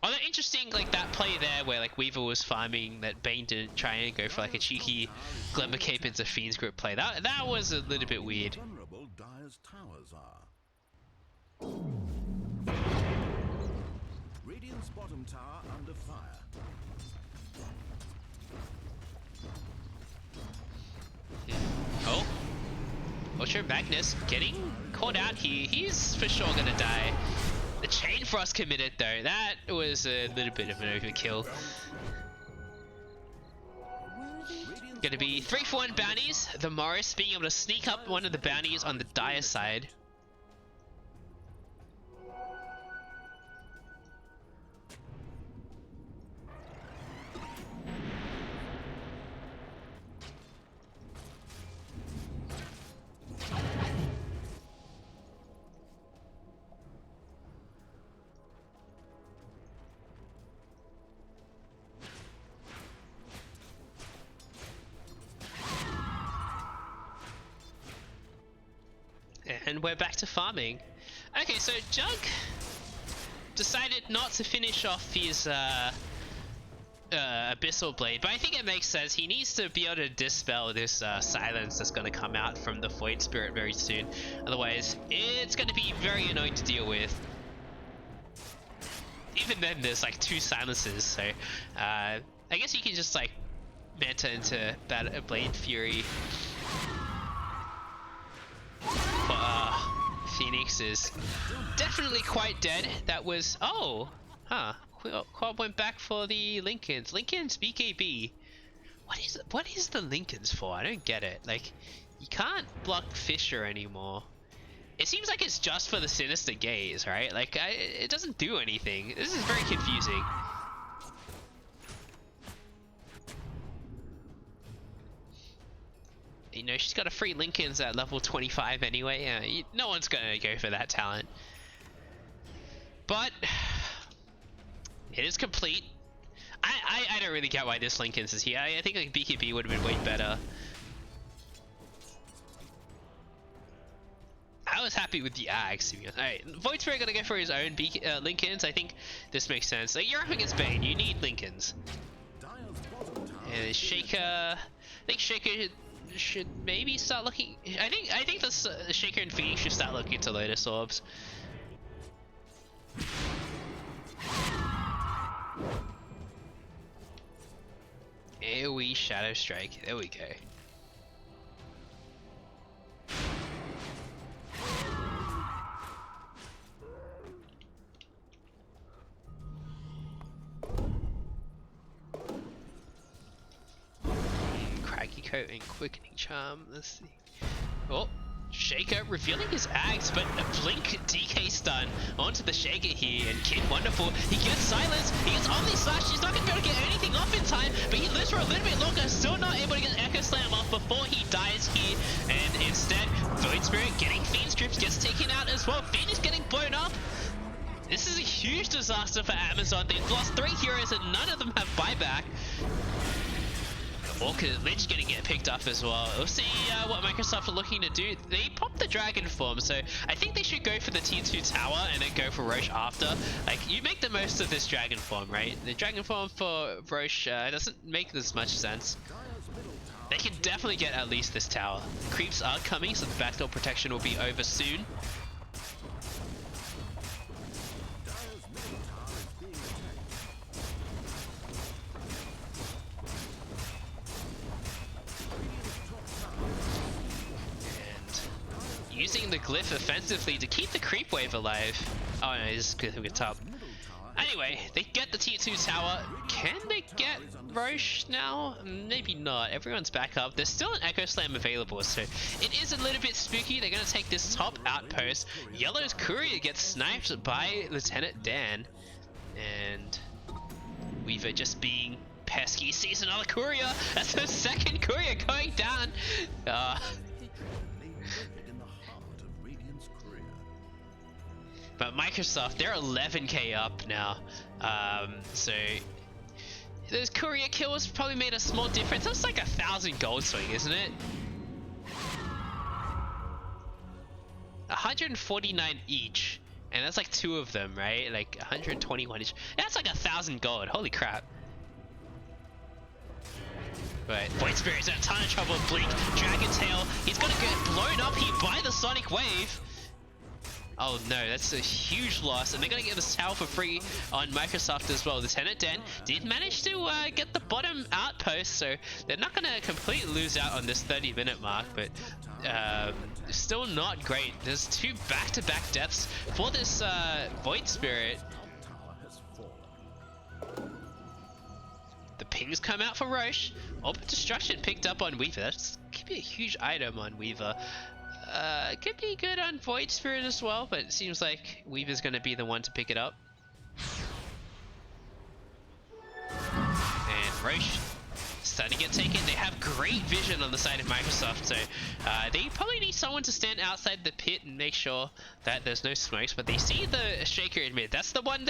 Although interesting, like that play there where like Weaver was farming, that Bane didn't try and go for like a cheeky Glimmer Cape into Fiend's Grip play. That was a little bit weird. Vulnerable Dire's towers are. Radiant's bottom tower under fire. Oh, Ultra Magnus getting caught out here. He's for sure gonna die. The Chain Frost committed though. That was a little bit of an overkill. Gonna be 3-for-1 bounties. The Morris being able to sneak up one of the bounties on the Dire side. And we're back to farming. Okay, so Jug decided not to finish off his Abyssal Blade, but I think it makes sense. He needs to be able to dispel this silence that's going to come out from the Void Spirit very soon. Otherwise, it's going to be very annoying to deal with. Even then, there's like 2 silences, so I guess you can just like meta into Blade Fury. Phoenix is definitely quite dead. That was Quad went back for the Lincolns. Lincolns BKB. What is the Lincolns for? I don't get it. Like, You can't block Fissure anymore. It seems like it's just for the Sinister Gaze, right? Like, it doesn't do anything. This is very confusing. You know, she's got a free Lincoln's at level 25 anyway. No one's gonna go for that talent. But it is complete. I don't really get why this Lincoln's is here. I think like BKB would have been way better. I was happy with the Axe, to be honest. Alright, Void Spirit gonna go for his own Lincolns. I think this makes sense. Like, you're up against Bane, you need Lincolns. And Shaker, I think Shaker should maybe start looking. I think the Shaker and Phoenix should start looking into Lotus Orbs. AoE Shadow Strike. There we go. Craggy Coat and Quickening Charm. Let's see. Oh, Shaker revealing his Axe, but a Blink DK stun onto the Shaker here, and Kid Wonderful, he gets Silence, he gets Omni Slash, he's not going to be able to get anything off in time, but he lives for a little bit longer, still not able to get Echo Slam off before he dies here, and instead, Void Spirit getting Fiend Strips, gets taken out as well. Fiend is getting blown up. This is a huge disaster for Amazon. They've lost 3 heroes and none of them have buyback. Orca Lich gonna get picked up as well. We'll see what Microsoft are looking to do. They popped the Dragon form, so I think they should go for the tier 2 tower and then go for Roche after. Like, you make the most of this Dragon form, right? The Dragon form for Roche doesn't make as much sense. They can definitely get at least this tower. Creeps are coming, so the backdoor protection will be over soon. Using the glyph offensively to keep the creep wave alive. Oh no, he's good top. Anyway, they get the tier 2 tower. Can they get Roche now? Maybe not. Everyone's back up. There's still an Echo Slam available, so it is a little bit spooky. They're going to take this top outpost. Yellow's courier gets sniped by Lieutenant Dan. And Weaver just being pesky sees another courier. That's the second courier going down. But Microsoft, they're 11k up now, so those courier kills probably made a small difference. That's like 1,000 gold swing, isn't it? 149 each, and that's like 2 of them, right? Like 121 each. That's like 1,000 gold. Holy crap! Right, Void Spirit's in a ton of trouble. Blink, Dragon Tail. He's gonna get blown up here by the Sonic Wave. Oh no, that's a huge loss, and they're gonna get this tower for free on Microsoft as well. Lieutenant Dan did manage to get the bottom outpost, so they're not gonna completely lose out on this 30-minute mark, but still not great. There's 2 back-to-back deaths for this Void Spirit. The pings come out for Roche. Orb of Destruction picked up on Weaver. That could be a huge item on Weaver. Could be good on Void Spirit as well, but it seems like Weaver's going to be the one to pick it up. And Roche starting to get taken. They have great vision on the side of Microsoft, so they probably need someone to stand outside the pit and make sure that there's no smokes, but they see the Shaker in mid. That's the one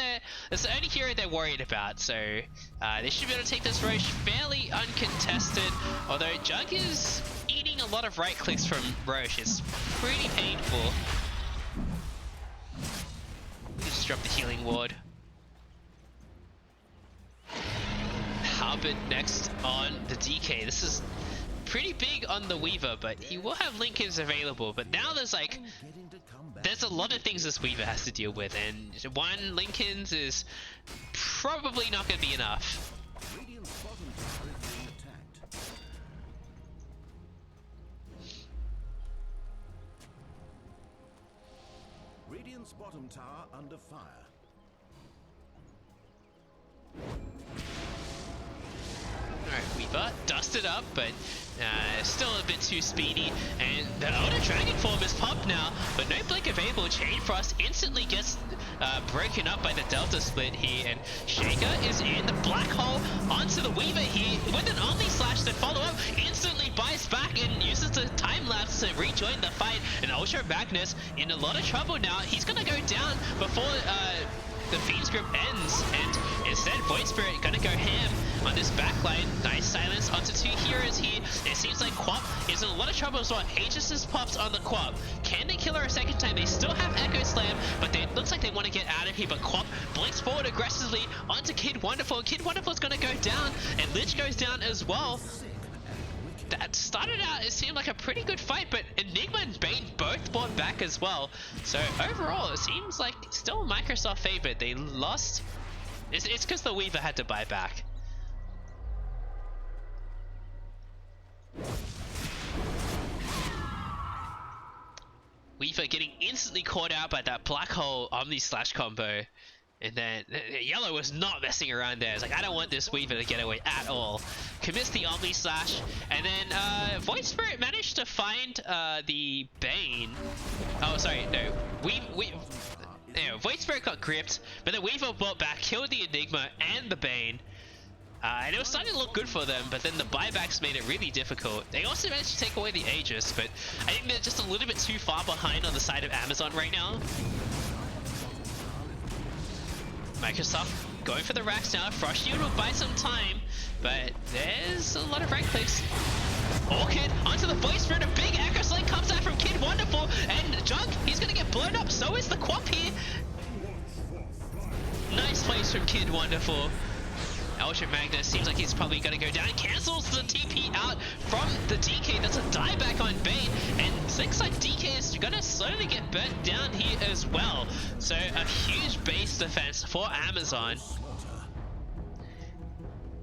that's the only hero they're worried about, so they should be able to take this Roche fairly uncontested, although Jug is eating a lot of right clicks from Roche. It's pretty painful. He just dropped the healing ward. Hubbard next on the DK. This is pretty big on the Weaver, but he will have Lincolns available. But now there's a lot of things this Weaver has to deal with, and 1 Lincolns is probably not going to be enough. Radiant's bottom tower under fire. Alright, Weaver dusted up, but still a bit too speedy. And the Elder Dragon form is popped now, but no blink available. Chain Frost instantly gets broken up by the Delta Split here, and Shaker is in the black hole onto the Weaver here with an Omni Slash to follow up. Instantly buys back and uses the time lapse to rejoin the fight. And Ultra Magnus in a lot of trouble now. He's gonna go down before the Fiend's grip ends, and instead Void Spirit gonna go ham on this backline. Nice silence onto two heroes here. It seems like Quap is in a lot of trouble as well. Aegis just pops on the Quap. Can they kill her a second time? They still have Echo Slam, but it looks like they want to get out of here. But Quap blinks forward aggressively onto Kid Wonderful. Kid Wonderful is gonna go down, and Lich goes down as well. That started out, it seemed like a pretty good fight, but Enigma and Bane both bought back as well. So overall, it seems like still Microsoft favored. They lost. It's because the Weaver had to buy back. Weaver getting instantly caught out by that Black Hole Omni Slash combo. And then Yellow was not messing around there. It's like, I don't want this Weaver to get away at all. Commits the Omni Slash, and then Void Spirit managed to find the Bane. Oh, sorry, no. Void Spirit got gripped, but the Weaver brought back, killed the Enigma and the Bane. And it was starting to look good for them, but then the buybacks made it really difficult. They also managed to take away the Aegis, but I think they're just a little bit too far behind on the side of Amazon right now. Microsoft going for the racks now. Frost Shield will buy some time, but there's a lot of rank clicks. Orchid onto the Voice Spirit. A big Echo Sling comes out from Kid Wonderful, and Junk, he's gonna get blown up. So is the Quap here. Nice plays from Kid Wonderful. Ultra Magnus seems like he's probably gonna go down. Cancels the TP out from the DK. That's a dieback on Bane, and looks like DK is gonna slowly get burnt down here as well. So a huge base defense for Amazon.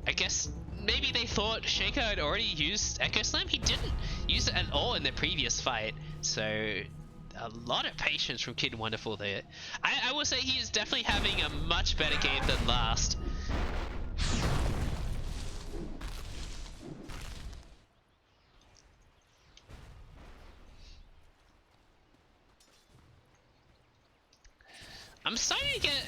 I guess maybe they thought Shaker had already used Echo Slam. He didn't use it at all in the previous fight. So a lot of patience from Kid Wonderful there. I will say he is definitely having a much better game than last. I'm starting to get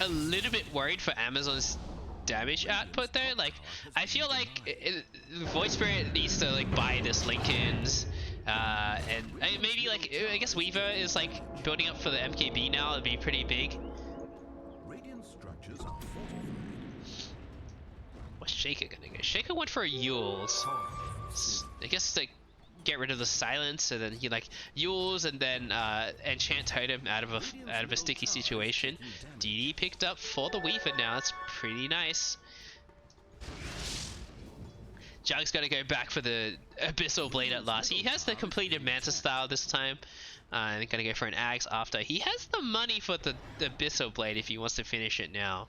a little bit worried for Amazon's damage output though. Like, I feel like Void Spirit needs to like buy this Lincolns, and maybe like I guess Weaver is like building up for the MKB now. It'd be pretty big. Radiant structures are fortified. What's Shaker gonna go? Shaker went for a Yules. I guess like get rid of the silence, so then he like Yules and then enchant Totem out of a sticky situation. DD picked up for the Weaver now. It's pretty nice. Jug's gonna go back for the Abyssal Blade at last. He has the completed Manta style this time. And gonna go for an Axe after. He has the money for the Abyssal Blade if he wants to finish it now.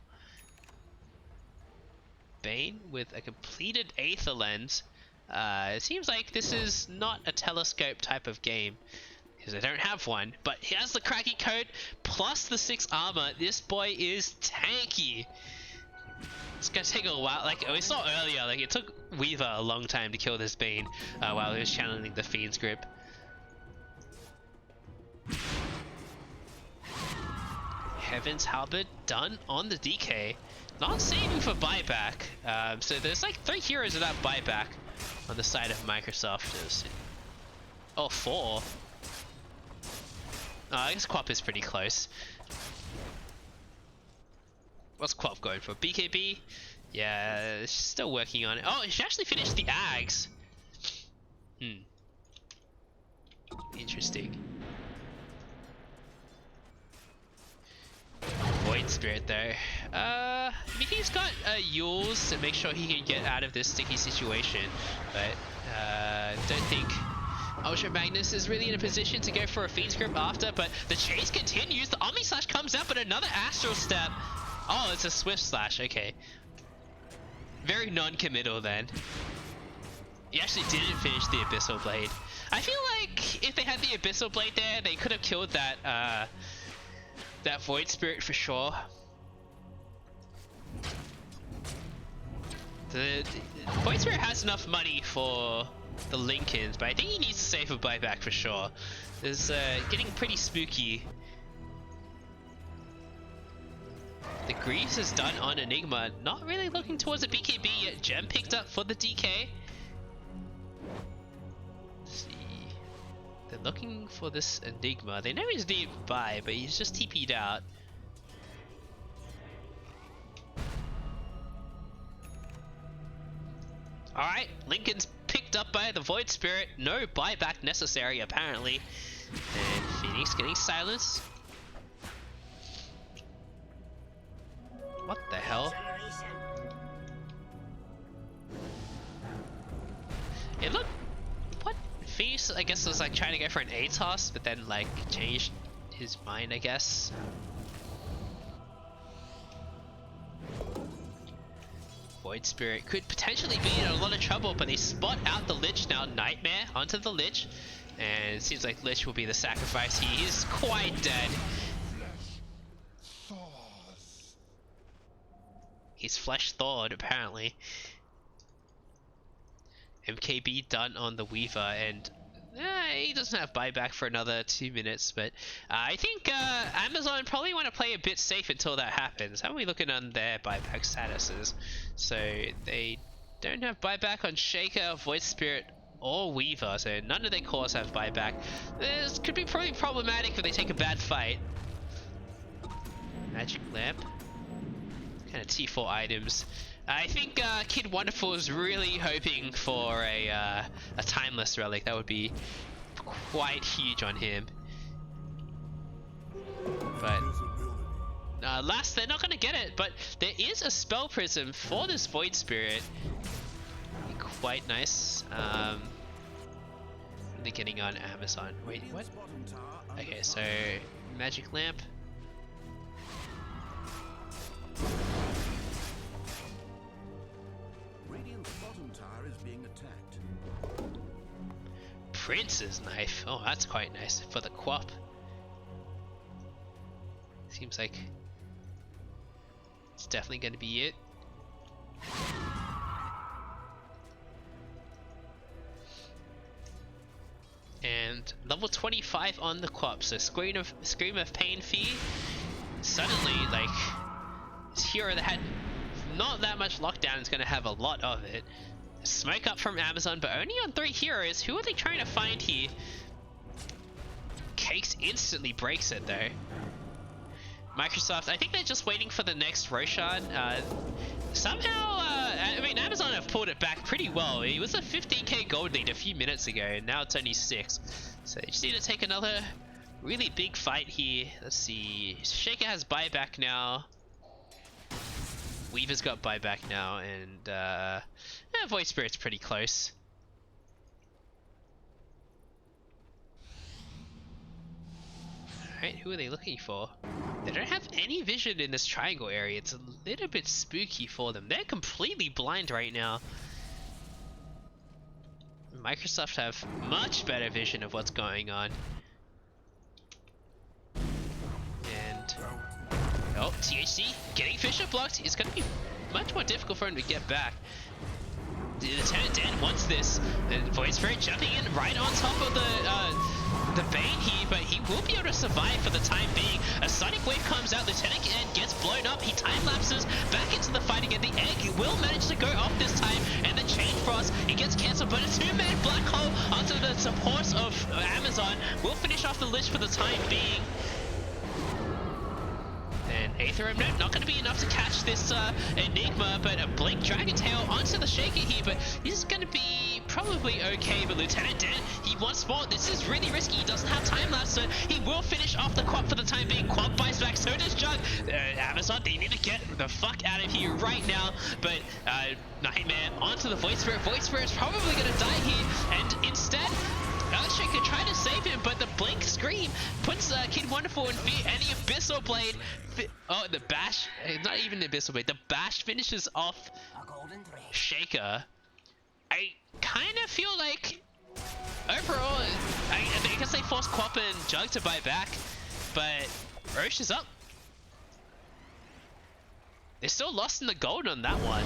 Bane with a completed Aether Lens. It seems like this is not a telescope type of game, because I don't have one, but he has the Cracky Coat plus the 6 armor. This boy is tanky. It's gonna take a while. Like we saw earlier, like it took Weaver a long time to kill this Bane while he was channeling the Fiend's grip. Heaven's Halberd done on the DK. Not saving for buyback. So there's like 3 heroes without buyback on the side of Microsoft. Oh, 4. I guess Quap is pretty close. What's Quap going for? BKB? Yeah, she's still working on it. Oh, she actually finished the Ags. Interesting. Void Spirit though. Mickey's got Yules to make sure he can get out of this sticky situation, but don't think Ultra Magnus is really in a position to go for a Fiend's Grip after, but the chase continues. The Omni Slash comes out, but another Astral Step. Oh, it's a Swift Slash, okay. Very non-committal then. He actually didn't finish the Abyssal Blade. I feel like if they had the Abyssal Blade there, they could have killed that that Void Spirit for sure. The Void Spirit has enough money for the Lincolns, but I think he needs to save a buyback for sure. It's getting pretty spooky. The Greaves is done on Enigma, not really looking towards a BKB yet. Gem picked up for the DK. Let's see. They're looking for this Enigma. They know he's nearby, but he's just TP'd out. Alright, Lincoln's picked up by the Void Spirit. No buyback necessary, apparently. And Phoenix getting silenced. What the hell? It looked... What? Phoenix, I guess, was like trying to go for an A toss, but then like changed his mind, I guess. Void Spirit could potentially be in a lot of trouble, but they spot out the Lich now. Nightmare onto the Lich, and it seems like Lich will be the sacrifice. He is quite dead. He's flesh thawed, apparently. MKB done on the Weaver, and he doesn't have buyback for another 2 minutes, but I think Amazon probably want to play a bit safe until that happens. How are we looking on their buyback statuses? So they don't have buyback on Shaker, Void Spirit, or Weaver, so none of their cores have buyback. This could be probably problematic if they take a bad fight. Magic Lamp. Kind of T4 items. I think Kid Wonderful is really hoping for a Timeless Relic. That would be quite huge on him. But last, they're not going to get it, but there is a Spell Prism for this Void Spirit. Quite nice. They're getting on Amazon. Wait, what? Okay, so Magic Lamp. Prince's Knife. Oh, that's quite nice for the Quap. Seems like it's definitely going to be it. And level 25 on the Quap. So Scream of Pain fee. Suddenly, like, this hero that had not that much lockdown is going to have a lot of it. Smoke up from Amazon, but only on 3 heroes. Who are they trying to find here? Cakes instantly breaks it though. Microsoft, I think they're just waiting for the next Roshan. Somehow, I mean, Amazon have pulled it back pretty well. It was a 15k gold lead a few minutes ago, and now it's only 6. So you just need to take another really big fight here. Let's see. Shaker has buyback now. Weaver's got buyback now, and Void Spirit's pretty close. Alright, who are they looking for? They don't have any vision in this triangle area. It's a little bit spooky for them. They're completely blind right now. Microsoft have much better vision of what's going on. And oh, THC getting Fisher blocked. It's going to be much more difficult for him to get back. Lieutenant Dan wants this. And Void Spirit jumping in right on top of the Bane here, but he will be able to survive for the time being. A Sonic Wave comes out, Lieutenant Dan gets blown up, he time lapses back into the fight again. The egg will manage to go off this time, and the Chain Frost, it gets cancelled, but a 2-man black hole onto the support of Amazon will finish off the Lich for the time being. And Aether Remnant, not going to be enough to catch this Enigma, but a Blink Dragon Tail onto the Shaker here, but this is going to be probably okay. But Lieutenant Dan, he wants more. This is really risky. He doesn't have time lapse, so he will finish off the Quap for the time being. Quap buys back, so does Jug. Amazon, they need to get the fuck out of here right now, but Nightmare onto the Void Spirit. Void Spirit's probably going to die here, and instead, Shaker trying to save him, but the Blink Scream puts Kid Wonderful in fear, and the Abyssal Blade, oh, the Bash, not even the Abyssal Blade, the Bash finishes off Shaker. I kind of feel like, overall, I guess they forced Quap and Jug to buy back, but Roche is up. They're still lost in the gold on that one.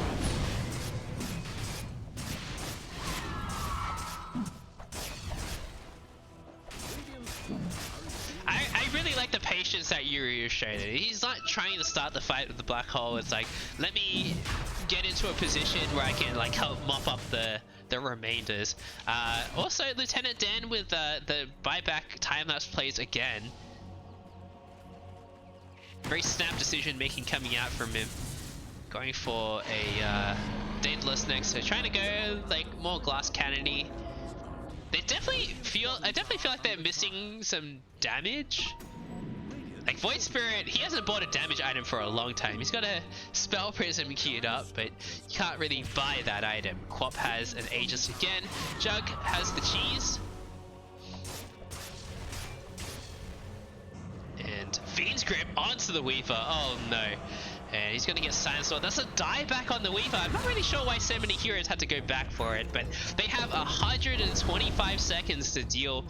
that Yuri is showing it. He's not trying to start the fight with the black hole. It's like, let me get into a position where I can like help mop up the remainders. Also, Lieutenant Dan with the buyback time-lapse plays again. Very snap decision making coming out from him. Going for a Daedalus next, so trying to go like more glass cannony. I definitely feel like they're missing some damage. Like Void Spirit, he hasn't bought a damage item for a long time. He's got a Spell Prism queued up, but you can't really buy that item. Quap has an Aegis again. Jug has the cheese. And Fiend's Grip onto the Weaver. Oh no. And he's going to get Silent Sword. That's a dieback on the Weaver. I'm not really sure why so many heroes had to go back for it, but they have 125 seconds to deal,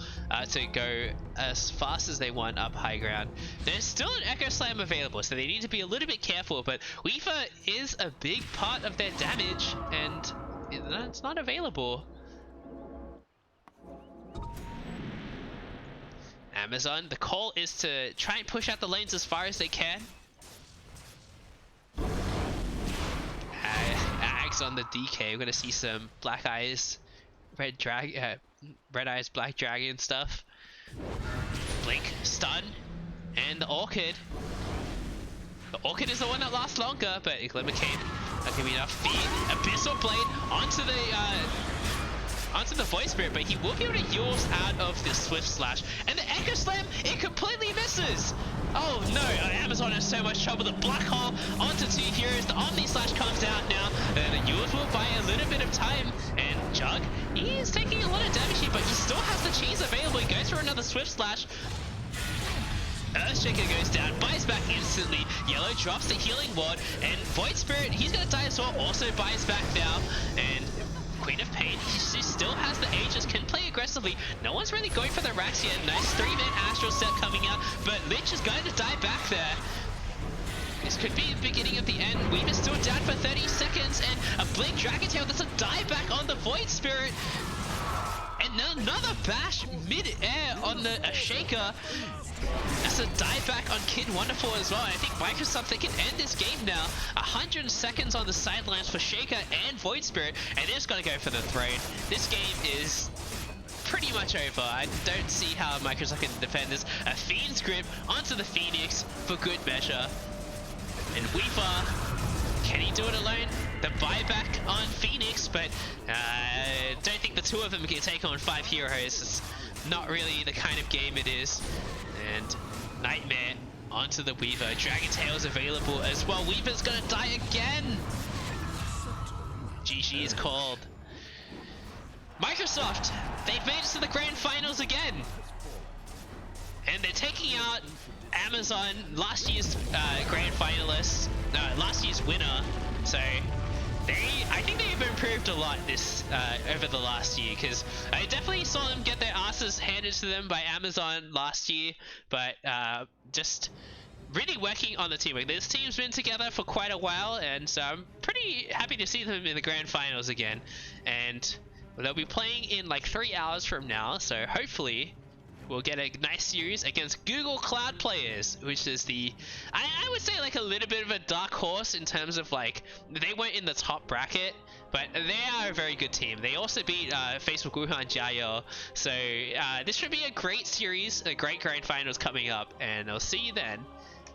to go as fast as they want up high ground. There's still an Echo Slam available, so they need to be a little bit careful, but Weaver is a big part of their damage, and it's not available. Amazon, the call is to try and push out the lanes as far as they can. Ags on the DK. We're gonna see some black eyes, red eyes, black dragon stuff. Blink, stun, and the Orchid. The Orchid is the one that lasts longer, but Glimmercade not gonna be enough. Feed Abyssal Blade onto the Void Spirit, but he will be able to use out of the Swift Slash. And the Echo Slam, it completely misses! Oh no, Amazon has so much trouble. The Black Hole onto two heroes. The Omni Slash comes out now. The Yours will buy a little bit of time. And Jug, he is taking a lot of damage here, but he still has the cheese available. He goes for another Swift Slash. Earthshaker goes down, buys back instantly. Yellow drops the healing ward, and Void Spirit, he's gonna die as well, also buys back now. And Queen of Pain, she still has the Aegis, can play aggressively. No one's really going for the racks yet. Nice 3-man Astral set coming out, but Lich is going to die back there. This could be the beginning of the end. Weaver's still down for 30 seconds, and a Blink Dragon Tail. That's a dieback on the Void Spirit. And another bash mid-air on the Shaker. That's a dieback on Kid Wonderful as well. I think Microsoft, they can end this game now. 100 seconds on the sidelines for Shaker and Void Spirit, and they're just gonna go for the throne. This game is pretty much over. I don't see how Microsoft can defend this. A Fiend's Grip onto the Phoenix for good measure. And Weaver, can he do it alone? The buyback on Phoenix, but I don't think the two of them can take on 5 heroes. It's not really the kind of game it is. And Nightmare onto the Weaver. Dragon Tail's available as well. Weaver's gonna die again. GG is called. Microsoft, they've made it to the grand finals again. And they're taking out Amazon, last year's grand finalist, last year's winner. So I think they've improved a lot this over the last year, because I definitely saw them get their asses handed to them by Amazon last year, but just really working on the teamwork. This team's been together for quite a while, and so I'm pretty happy to see them in the grand finals again. And they'll be playing in like 3 hours from now, so hopefully we'll get a nice series against Google Cloud players, which is I would say like a little bit of a dark horse in terms of like, they weren't in the top bracket, but they are a very good team. They also beat Facebook Wuhan Jiao, so this should be a great series, a great grand finals coming up, and I'll see you then.